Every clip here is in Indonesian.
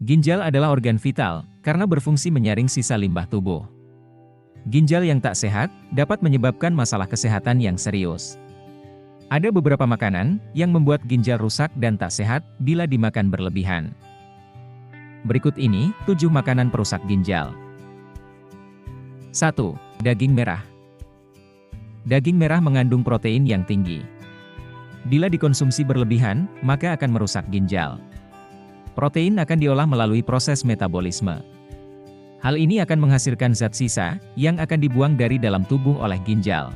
Ginjal adalah organ vital, karena berfungsi menyaring sisa limbah tubuh. Ginjal yang tak sehat, dapat menyebabkan masalah kesehatan yang serius. Ada beberapa makanan, yang membuat ginjal rusak dan tak sehat, bila dimakan berlebihan. Berikut ini, 7 makanan perusak ginjal. 1. Daging merah. Daging merah mengandung protein yang tinggi. Bila dikonsumsi berlebihan, maka akan merusak ginjal. Protein akan diolah melalui proses metabolisme. Hal ini akan menghasilkan zat sisa, yang akan dibuang dari dalam tubuh oleh ginjal.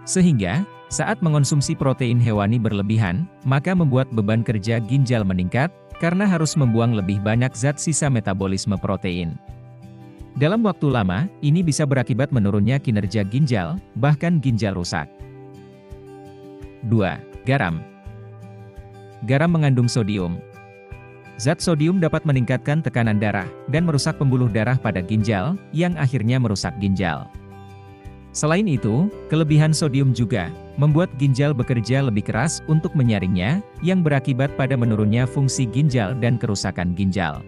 Sehingga, saat mengonsumsi protein hewani berlebihan, maka membuat beban kerja ginjal meningkat, karena harus membuang lebih banyak zat sisa metabolisme protein. Dalam waktu lama, ini bisa berakibat menurunnya kinerja ginjal, bahkan ginjal rusak. 2. Garam. Garam mengandung sodium. Zat sodium dapat meningkatkan tekanan darah, dan merusak pembuluh darah pada ginjal, yang akhirnya merusak ginjal. Selain itu, kelebihan sodium juga membuat ginjal bekerja lebih keras untuk menyaringnya, yang berakibat pada menurunnya fungsi ginjal dan kerusakan ginjal.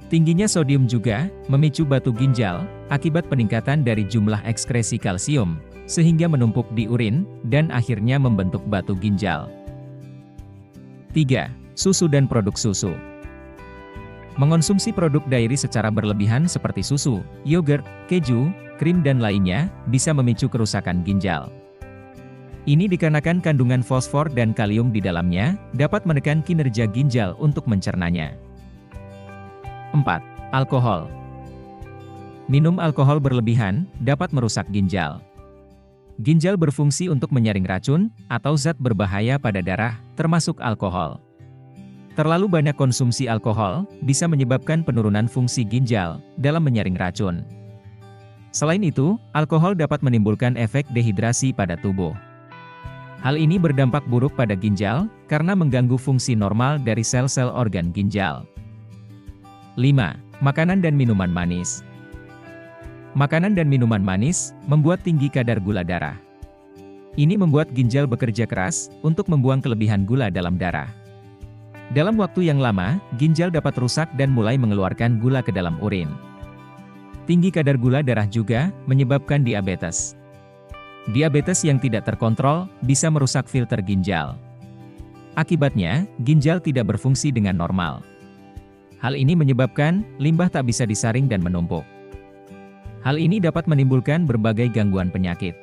Tingginya sodium juga memicu batu ginjal, akibat peningkatan dari jumlah ekskresi kalsium, sehingga menumpuk di urin, dan akhirnya membentuk batu ginjal. 3. Susu dan produk susu. Mengonsumsi produk dairy secara berlebihan seperti susu, yogurt, keju, krim dan lainnya, bisa memicu kerusakan ginjal. Ini dikarenakan kandungan fosfor dan kalium di dalamnya, dapat menekan kinerja ginjal untuk mencernanya. 4. Alkohol. Minum alkohol berlebihan, dapat merusak ginjal. Ginjal berfungsi untuk menyaring racun, atau zat berbahaya pada darah, termasuk alkohol. Terlalu banyak konsumsi alkohol, bisa menyebabkan penurunan fungsi ginjal, dalam menyaring racun. Selain itu, alkohol dapat menimbulkan efek dehidrasi pada tubuh. Hal ini berdampak buruk pada ginjal, karena mengganggu fungsi normal dari sel-sel organ ginjal. 5. Makanan dan minuman manis. Makanan dan minuman manis, membuat tinggi kadar gula darah. Ini membuat ginjal bekerja keras, untuk membuang kelebihan gula dalam darah. Dalam waktu yang lama, ginjal dapat rusak dan mulai mengeluarkan gula ke dalam urin. Tinggi kadar gula darah juga menyebabkan diabetes. Diabetes yang tidak terkontrol bisa merusak filter ginjal. Akibatnya, ginjal tidak berfungsi dengan normal. Hal ini menyebabkan limbah tak bisa disaring dan menumpuk. Hal ini dapat menimbulkan berbagai gangguan penyakit.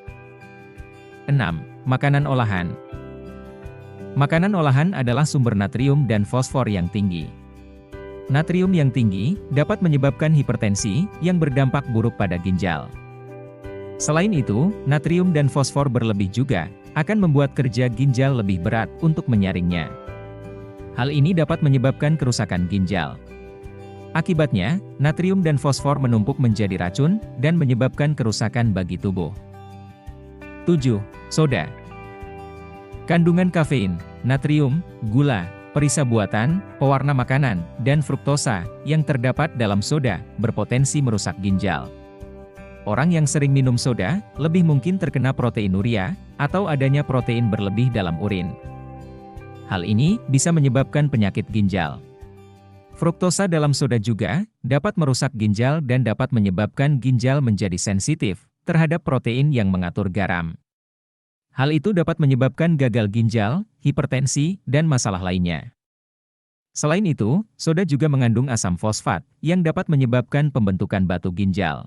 6. Makanan olahan. Makanan olahan adalah sumber natrium dan fosfor yang tinggi. Natrium yang tinggi dapat menyebabkan hipertensi yang berdampak buruk pada ginjal. Selain itu, natrium dan fosfor berlebih juga akan membuat kerja ginjal lebih berat untuk menyaringnya. Hal ini dapat menyebabkan kerusakan ginjal. Akibatnya, natrium dan fosfor menumpuk menjadi racun dan menyebabkan kerusakan bagi tubuh. 7. Soda. Kandungan kafein, natrium, gula, perisa buatan, pewarna makanan, dan fruktosa yang terdapat dalam soda berpotensi merusak ginjal. Orang yang sering minum soda lebih mungkin terkena proteinuria atau adanya protein berlebih dalam urin. Hal ini bisa menyebabkan penyakit ginjal. Fruktosa dalam soda juga dapat merusak ginjal dan dapat menyebabkan ginjal menjadi sensitif terhadap protein yang mengatur garam. Hal itu dapat menyebabkan gagal ginjal, hipertensi, dan masalah lainnya. Selain itu, soda juga mengandung asam fosfat, yang dapat menyebabkan pembentukan batu ginjal.